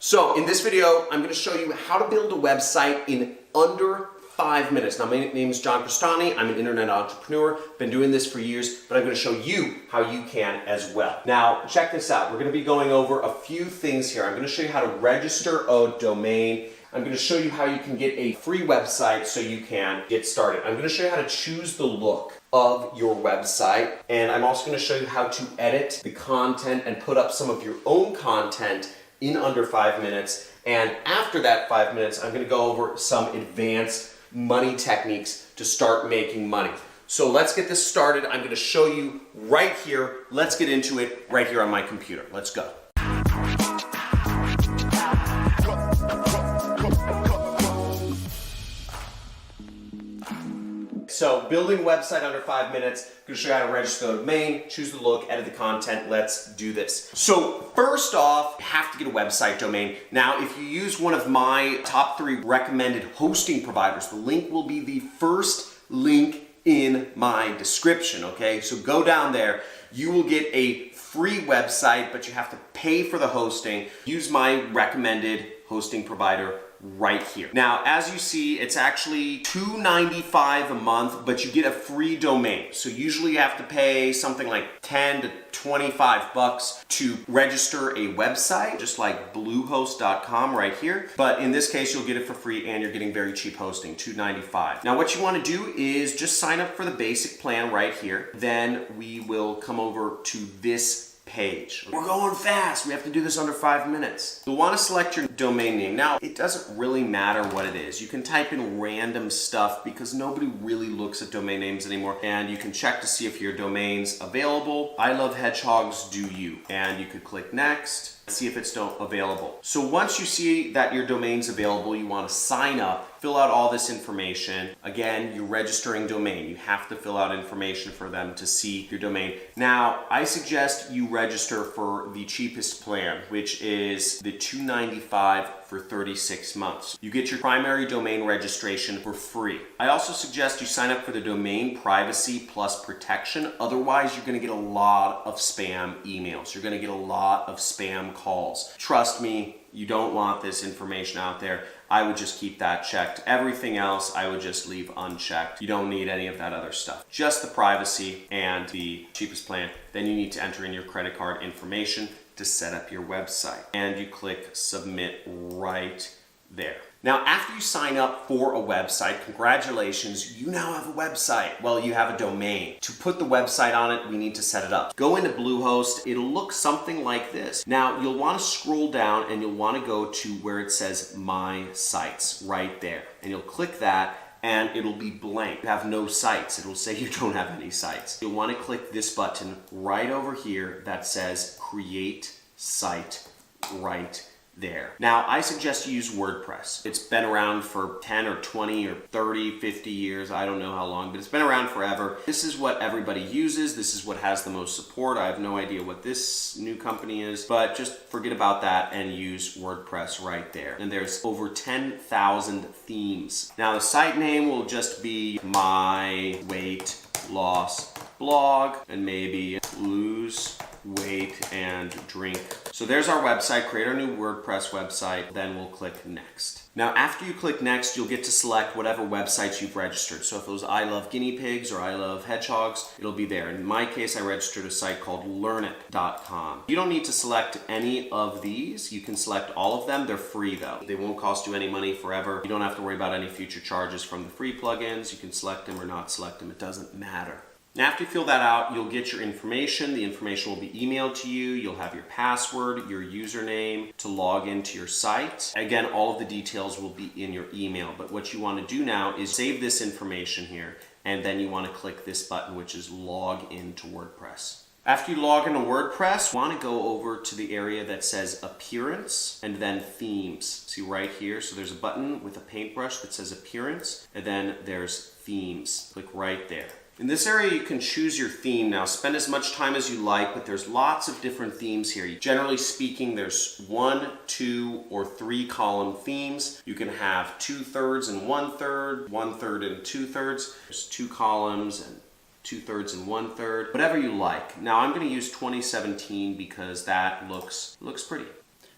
So in this video, I'm going to show you how to build a website in under 5 minutes. Now, my name is John Crestani. I'm an internet entrepreneur. Been doing this for years, but I'm going to show you how you can as well. Now, check this out. We're going to be going over a few things here. I'm going to show you how to register a domain. I'm going to show you how you can get a free website so you can get started. I'm going to show you how to choose the look of your website, and I'm also going to show you how to edit the content and put up some of your own content in under 5 minutes. And after that 5 minutes, I'm going to go over some advanced money techniques to start making money. So let's get this started. I'm going to show you right here. Let's get into it right here on my computer. Let's go. So building a website under 5 minutes, I'm going to show you how to register the domain, choose the look, edit the content. Let's do this. So first off, you have to get a website domain. Now, if you use one of my top 3 recommended hosting providers, the link will be the first link in my description, okay? So go down there. You will get a free website, but you have to pay for the hosting. Use my recommended hosting provider right here. Now, as you see, it's actually $2.95 a month, but you get a free domain. So usually you have to pay something like 10 to 25 bucks to register a website, just like bluehost.com right here. But in this case, you'll get it for free and you're getting very cheap hosting, $2.95. Now, what you want to do is just sign up for the basic plan right here. Then we will come over to this page. We're going fast. We have to do this under 5 minutes. You'll want to select your domain name. Now, it doesn't really matter what it is. You can type in random stuff because nobody really looks at domain names anymore. And you can check to see if your domain's available. I love hedgehogs, do you? And you could click next. See if it's still available. So once you see that your domain's available, you want to sign up, fill out all this information. Again, you're registering domain. You have to fill out information for them to see your domain. Now, I suggest you register for the cheapest plan, which is the $2.95 for 36 months. You get your primary domain registration for free. I also suggest you sign up for the domain privacy plus protection. Otherwise, you're going to get a lot of spam emails. You're going to get a lot of spam calls. Trust me, you don't want this information out there. I would just keep that checked. Everything else, I would just leave unchecked. You don't need any of that other stuff. Just the privacy and the cheapest plan. Then you need to enter in your credit card information to set up your website. And you click submit right there. Now, after you sign up for a website, congratulations, you now have a website. Well, you have a domain. To put the website on it, we need to set it up. Go into Bluehost. It'll look something like this. Now, you'll want to scroll down and you'll want to go to where it says My Sites right there. And you'll click that and it'll be blank. You have no sites. It'll say you don't have any sites. You'll want to click this button right over here that says Create Site right there. Now, I suggest you use WordPress. It's been around for 10 or 20 or 30, 50 years. I don't know how long, but it's been around forever. This is what everybody uses. This is what has the most support. I have no idea what this new company is, but just forget about that and use WordPress right there. And there's over 10,000 themes. Now, the site name will just be My Weight Loss Blog and maybe Lose Weight and Drink. So there's our website. Create our new WordPress website. Then we'll click next. Now, after you click next, you'll get to select whatever websites you've registered. So if it was I Love Guinea Pigs or I Love Hedgehogs, it'll be there. In my case, I registered a site called learnit.com. You don't need to select any of these. You can select all of them. They're free though. They won't cost you any money forever. You don't have to worry about any future charges from the free plugins. You can select them or not select them. It doesn't matter. After you fill that out, you'll get your information. The information will be emailed to you. You'll have your password, your username to log into your site. Again, all of the details will be in your email. But what you want to do now is save this information here, and then you want to click this button, which is Log into WordPress. After you log into WordPress, you want to go over to the area that says Appearance and then Themes. See right here? So there's a button with a paintbrush that says Appearance, and then there's Themes. Click right there. In this area, you can choose your theme. Now, spend as much time as you like, but there's lots of different themes here. Generally speaking, there's 1, 2, or 3 column themes. You can have 2/3 and 1/3, 1/3 and 2/3. There's 2 columns and 2/3 and 1/3, whatever you like. Now, I'm going to use 2017 because that looks pretty.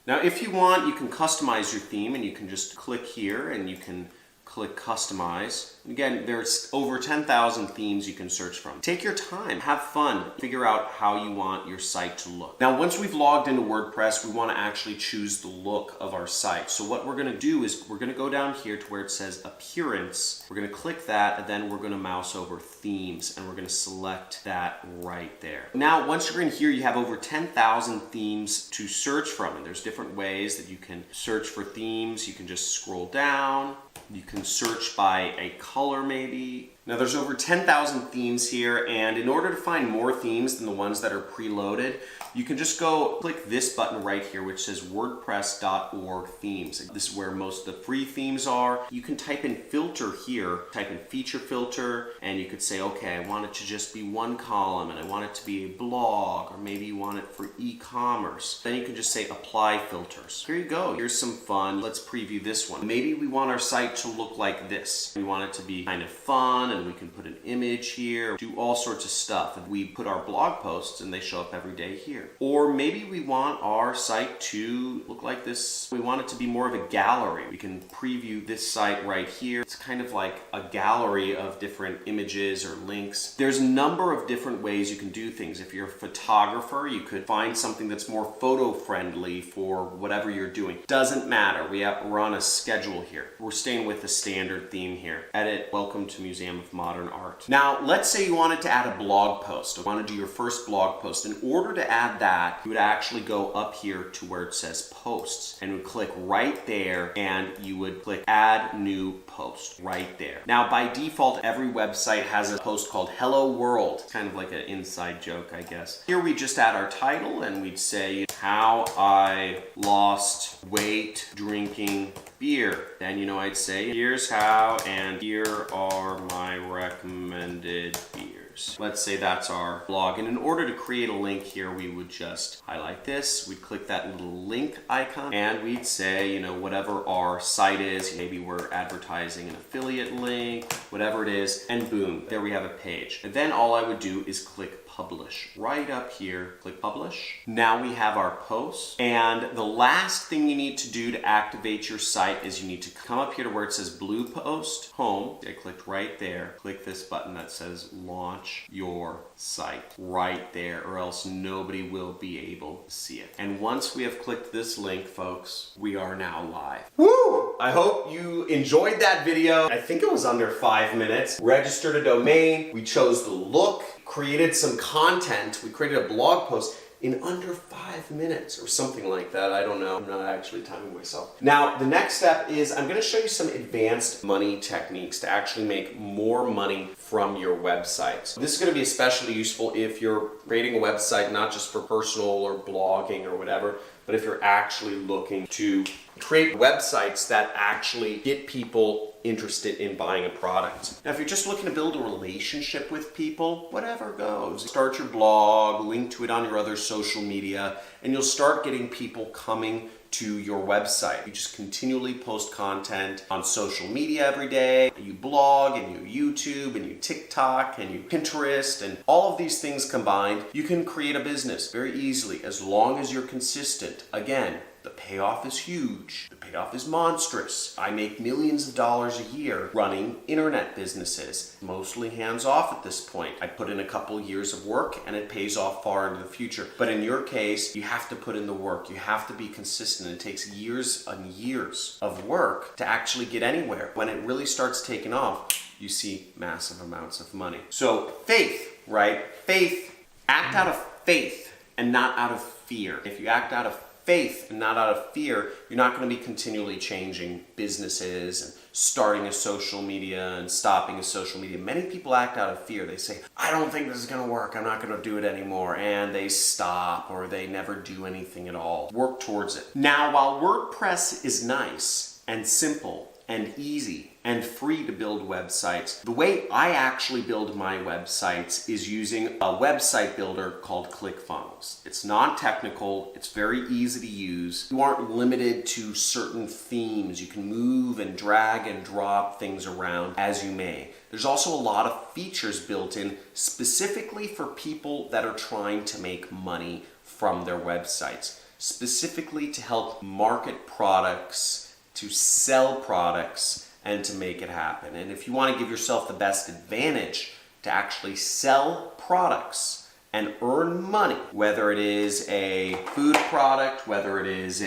Now, if you want, you can customize your theme, and you can just click here and you can click customize. Again, there's over 10,000 themes you can search from. Take your time, have fun, figure out how you want your site to look. Now, once we've logged into WordPress, we want to actually choose the look of our site. So what we're going to do is we're going to go down here to where it says appearance. We're going to click that, and then we're going to mouse over themes, and we're going to select that right there. Now, once you're in here, you have over 10,000 themes to search from, and there's different ways that you can search for themes. You can just scroll down. You can search by a color maybe. Now there's over 10,000 themes here, and in order to find more themes than the ones that are preloaded, you can just go click this button right here which says wordpress.org themes. This is where most of the free themes are. You can type in filter here, type in feature filter, and you could say, okay, I want it to just be one column, and I want it to be a blog, or maybe you want it for e-commerce. Then you can just say apply filters. Here you go. Here's some fun. Let's preview this one. Maybe we want our site to look like this. We want it to be kind of fun, and we can put an image here, do all sorts of stuff. And we put our blog posts and they show up every day here. Or maybe we want our site to look like this. We want it to be more of a gallery. We can preview this site right here. It's kind of like a gallery of different images or links. There's a number of different ways you can do things. If you're a photographer, you could find something that's more photo friendly for whatever you're doing. Doesn't matter. We're on a schedule here. We're staying with the standard theme here. Edit, welcome to Museum of Modern Art. Now, let's say you wanted to add a blog post. You want to do your first blog post. In order to add that, you would actually go up here to where it says posts, and would click right there, and you would click add new post right there. Now, by default, every website has a post called Hello World. It's kind of like an inside joke, I guess. Here we just add our title, and we'd say how I lost weight drinking beer. Then, I'd say, here's how, and here are my recommended beers. Let's say that's our blog. And in order to create a link here, we would just highlight this. We'd click that little link icon, and we'd say, whatever our site is, maybe we're advertising an affiliate link, whatever it is, and boom, there we have a page. And then all I would do is click publish. Right up here, click publish. Now we have our post. And the last thing you need to do to activate your site is you need to come up here to where it says blue post, home. I clicked right there. Click this button that says launch your site right there, or else nobody will be able to see it. And once we have clicked this link, folks, we are now live. Woo! I hope you enjoyed that video. I think it was under 5 minutes. Registered a domain. We chose the look, created some content. We created a blog post in under 5 minutes or something like that. I don't know. I'm not actually timing myself. Now, the next step is I'm going to show you some advanced money techniques to actually make more money from your website. So this is going to be especially useful if you're creating a website not just for personal or blogging or whatever, but if you're actually looking to create websites that actually get people interested in buying a product. Now, if you're just looking to build a relationship with people, whatever goes. Start your blog, link to it on your other social media, and you'll start getting people coming to your website. You just continually post content on social media every day. You blog, and you YouTube, and you TikTok, and you Pinterest, and all of these things combined, you can create a business very easily as long as you're consistent. Again, the payoff is huge. The payoff is monstrous. I make millions of dollars a year running internet businesses, mostly hands-off at this point. I put in a couple years of work and it pays off far into the future. But in your case, you have to put in the work. You have to be consistent. It takes years and years of work to actually get anywhere. When it really starts taking off, you see massive amounts of money. So faith, right? Faith, act out of faith and not out of fear. If you act out of faith and not out of fear, you're not going to be continually changing businesses and starting a social media and stopping a social media. Many people act out of fear. They say, I don't think this is going to work. I'm not going to do it anymore. And they stop, or they never do anything at all. Work towards it. Now, while WordPress is nice and simple and easy and free to build websites, the way I actually build my websites is using a website builder called ClickFunnels. It's non-technical, it's very easy to use. You aren't limited to certain themes. You can move and drag and drop things around as you may. There's also a lot of features built in specifically for people that are trying to make money from their websites. specifically to help market products, to sell products, and to make it happen. And if you want to give yourself the best advantage to actually sell products and earn money, whether it is a food product, whether it is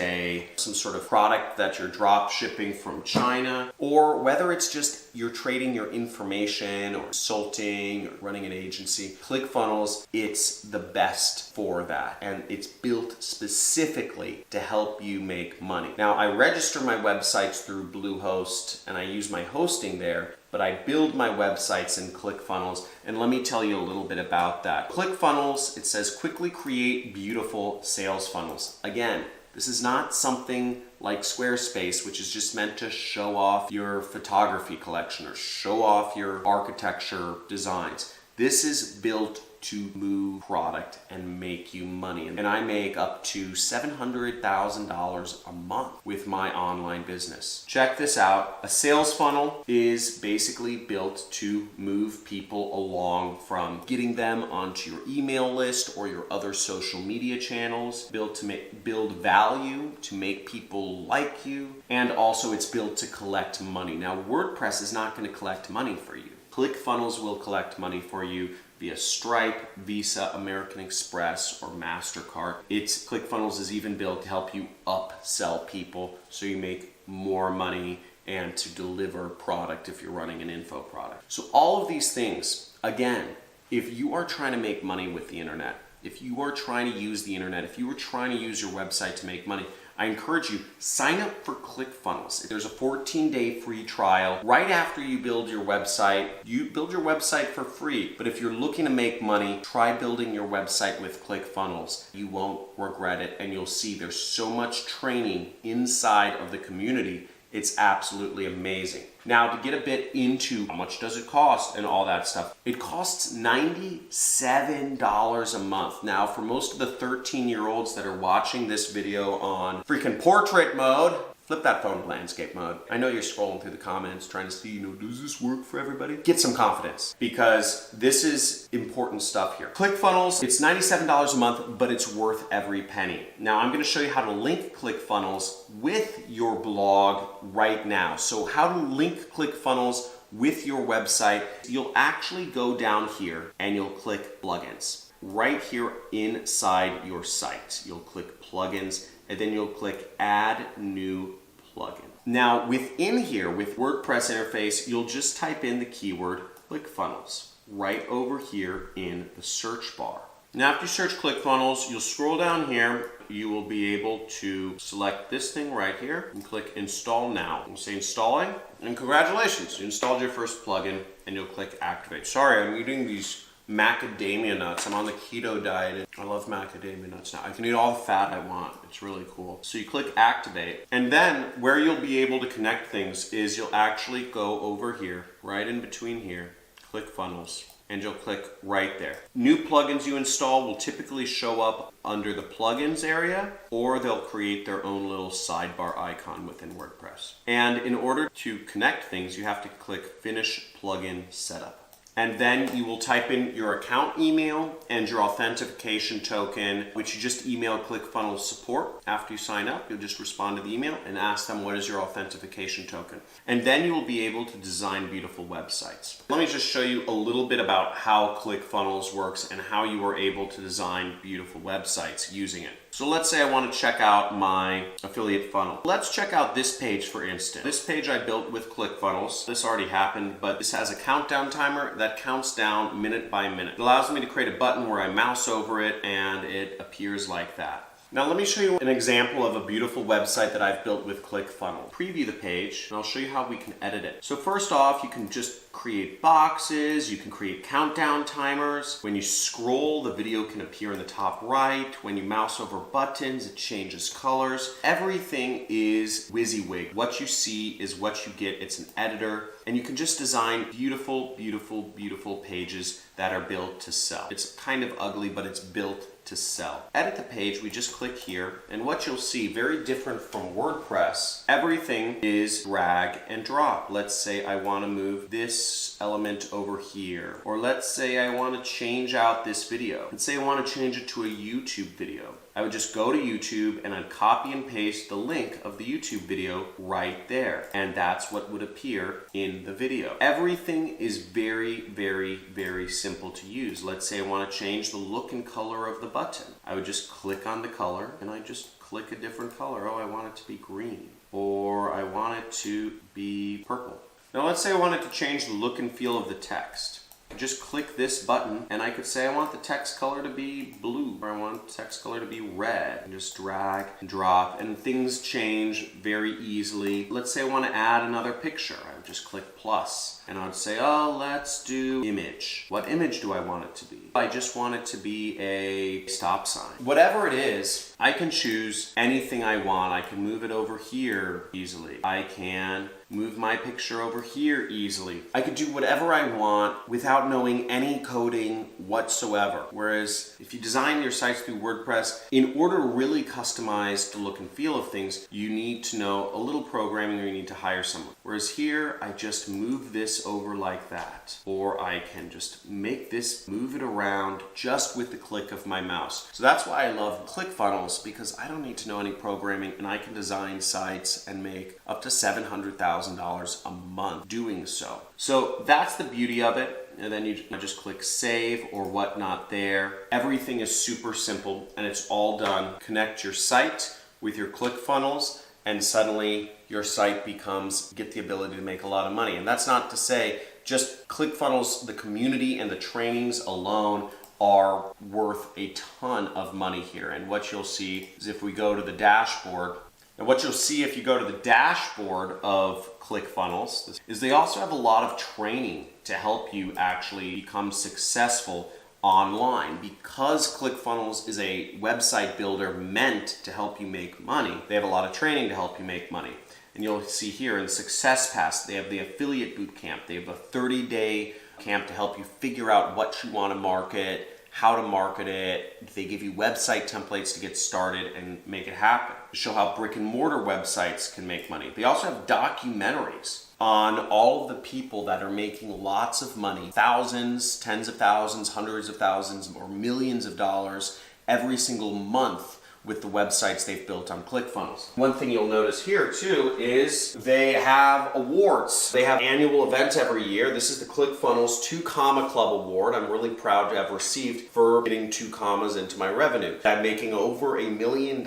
some sort of product that you're drop shipping from China, or whether it's just you're trading your information or consulting or running an agency, ClickFunnels, it's the best for that. And it's built specifically to help you make money. Now, I register my websites through Bluehost and I use my hosting there, but I build my websites in ClickFunnels, and let me tell you a little bit about that. ClickFunnels, it says quickly create beautiful sales funnels. Again, this is not something like Squarespace, which is just meant to show off your photography collection or show off your architecture designs. This is built to move product and make you money. And I make up to $700,000 a month with my online business. Check this out. A sales funnel is basically built to move people along from getting them onto your email list or your other social media channels, built to build value, to make people like you, and also it's built to collect money. Now, WordPress is not going to collect money for you. ClickFunnels will collect money for you via Stripe, Visa, American Express, or MasterCard. ClickFunnels is even built to help you upsell people so you make more money and to deliver product if you're running an info product. So all of these things, again, if you are trying to make money with the internet, if you are trying to use the internet, if you are trying to use your website to make money, I encourage you, sign up for ClickFunnels. There's a 14-day free trial. Right after you build your website, you build your website for free. But if you're looking to make money, try building your website with ClickFunnels. You won't regret it, and you'll see there's so much training inside of the community. It's absolutely amazing. Now, to get a bit into how much does it cost and all that stuff, it costs $97 a month. Now, for most of the 13-year-olds that are watching this video on freaking portrait mode, flip that phone to landscape mode. I know you're scrolling through the comments trying to see, does this work for everybody? Get some confidence, because this is important stuff here. ClickFunnels, it's $97 a month, but it's worth every penny. Now, I'm gonna show you how to link ClickFunnels with your blog right now. So how to link ClickFunnels with your website, you'll actually go down here and you'll click plugins. Right here inside your site, you'll click plugins, and then you'll click add new plugin. Now within here, with WordPress interface, you'll just type in the keyword ClickFunnels right over here in the search bar. Now after you search ClickFunnels, you'll scroll down here. You will be able to select this thing right here and click install now. You'll say installing, and congratulations, you installed your first plugin, and you'll click activate. Sorry, I'm eating these macadamia nuts. I'm on the keto diet. I love macadamia nuts now. I can eat all the fat I want. It's really cool. So you click activate, and then where you'll be able to connect things is you'll actually go over here, right in between here, ClickFunnels, and you'll click right there. New plugins you install will typically show up under the plugins area, or they'll create their own little sidebar icon within WordPress. And in order to connect things, you have to click finish plugin setup. And then you will type in your account email and your authentication token, which you just email ClickFunnels support. After you sign up, you'll just respond to the email and ask them what is your authentication token. And then you will be able to design beautiful websites. Let me just show you a little bit about how ClickFunnels works and how you are able to design beautiful websites using it. So let's say I want to check out my affiliate funnel. Let's check out this page, for instance. This page I built with ClickFunnels. This already happened, but this has a countdown timer that counts down minute by minute. It allows me to create a button where I mouse over it and it appears like that. Now let me show you an example of a beautiful website that I've built with ClickFunnels. Preview the page and I'll show you how we can edit it. So first off, you can just create boxes, you can create countdown timers. When you scroll, the video can appear in the top right. When you mouse over buttons, it changes colors. Everything is WYSIWYG. What you see is what you get. It's an editor, and you can just design beautiful, beautiful, beautiful pages that are built to sell. It's kind of ugly, but it's built to sell. Edit the page, we just click here, and what you'll see, very different from WordPress, everything is drag and drop. Let's say I want to move this element over here, or let's say I want to change out this video. Let's say I want to change it to a YouTube video. I would just go to YouTube and I'd copy and paste the link of the YouTube video right there. And that's what would appear in the video. Everything is very, very, very simple to use. Let's say I want to change the look and color of the button. I would just click on the color and I just click a different color. Oh, I want it to be green, or I want it to be purple. Now let's say I wanted to change the look and feel of the text. Just click this button and I could say I want the text color to be blue, or I want text color to be red, and just drag and drop, and things change very easily. Let's say I want to add another picture. I would just click plus and I would say, oh, let's do image. What image do I want it to be? I just want it to be a stop sign. Whatever it is, I can choose anything I want. I can move it over here easily. I can move my picture over here easily. I could do whatever I want without knowing any coding whatsoever. Whereas if you design your sites through WordPress, in order to really customize the look and feel of things, you need to know a little programming, or you need to hire someone. Whereas here, I just move this over like that. Or I can just make this, move it around just with the click of my mouse. So that's why I love ClickFunnels, because I don't need to know any programming and I can design sites and make up to $700,000 a month doing so. So that's the beauty of it. And then you just click save or whatnot there. Everything is super simple and it's all done. Connect your site with your ClickFunnels and suddenly your site get the ability to make a lot of money. And that's not to say just ClickFunnels, the community and the trainings alone are worth a ton of money here. And what you'll see is if we go to the dashboard, and what you'll see if you go to the dashboard of ClickFunnels is they also have a lot of training to help you actually become successful online. Because ClickFunnels is a website builder meant to help you make money, they have a lot of training to help you make money. And you'll see here in Success Pass, they have the affiliate bootcamp. They have a 30-day camp to help you figure out what you want to market, how to market it. They give you website templates to get started and make it happen. Show how brick and mortar websites can make money. They also have documentaries on all of the people that are making lots of money, thousands, tens of thousands, hundreds of thousands, or millions of dollars every single month with the websites they've built on ClickFunnels. One thing you'll notice here too is they have awards. They have annual events every year. This is the ClickFunnels 2 Comma Club Award. I'm really proud to have received for getting 2 commas into my revenue. I'm making over $1 million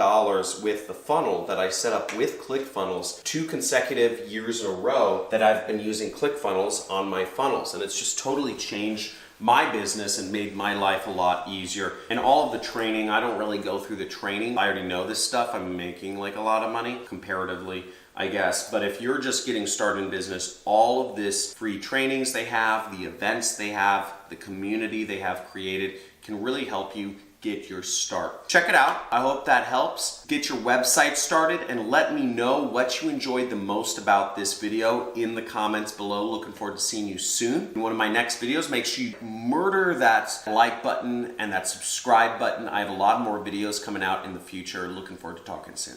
with the funnel that I set up with ClickFunnels 2 consecutive years in a row that I've been using ClickFunnels on my funnels. And it's just totally changed my business and made my life a lot easier. And all of the training, I don't really go through the training. I already know this stuff. I'm making like a lot of money comparatively, I guess. But if you're just getting started in business, all of this free trainings they have, the events they have, the community they have created can really help you get your start. Check it out. I hope that helps. Get your website started and let me know what you enjoyed the most about this video in the comments below. Looking forward to seeing you soon. In one of my next videos, make sure you murder that like button and that subscribe button. I have a lot more videos coming out in the future. Looking forward to talking soon.